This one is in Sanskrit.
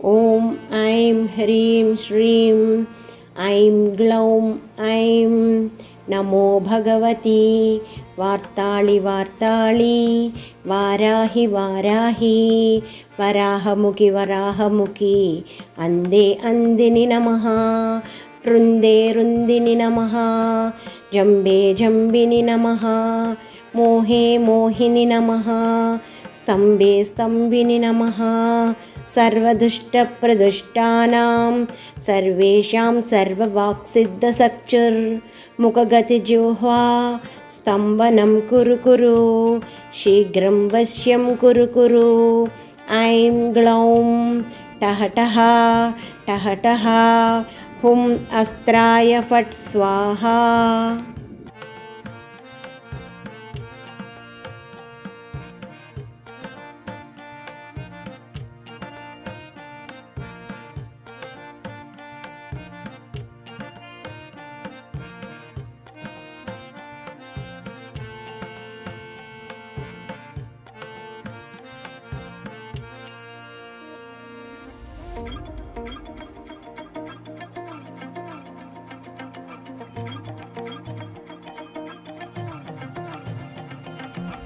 ॐ ऐं ह्रीं श्रीं ऐं ग्लौं ऐं नमो भगवती वार्ताळि वार्ताळि वाराहि वाराहि वराहमुखि वराहमुखि अन्धे अन्धिनि नमः रुन्दे रुन्दिनि नमः जम्बे जम्बिनि नमः मोहे मोहिनि नमः स्तम्भे स्तम्भिनि नमः सर्वदुष्टप्रदुष्टानां सर्वेषां सर्ववाक्सिद्धसक्षुर्मुखगतिजिह्वा स्तम्भनं कुरु कुरु शीघ्रं वश्यं कुरु कुरु ऐं ग्लौं टः टः टः टः हुं अस्त्राय फट् स्वाहा।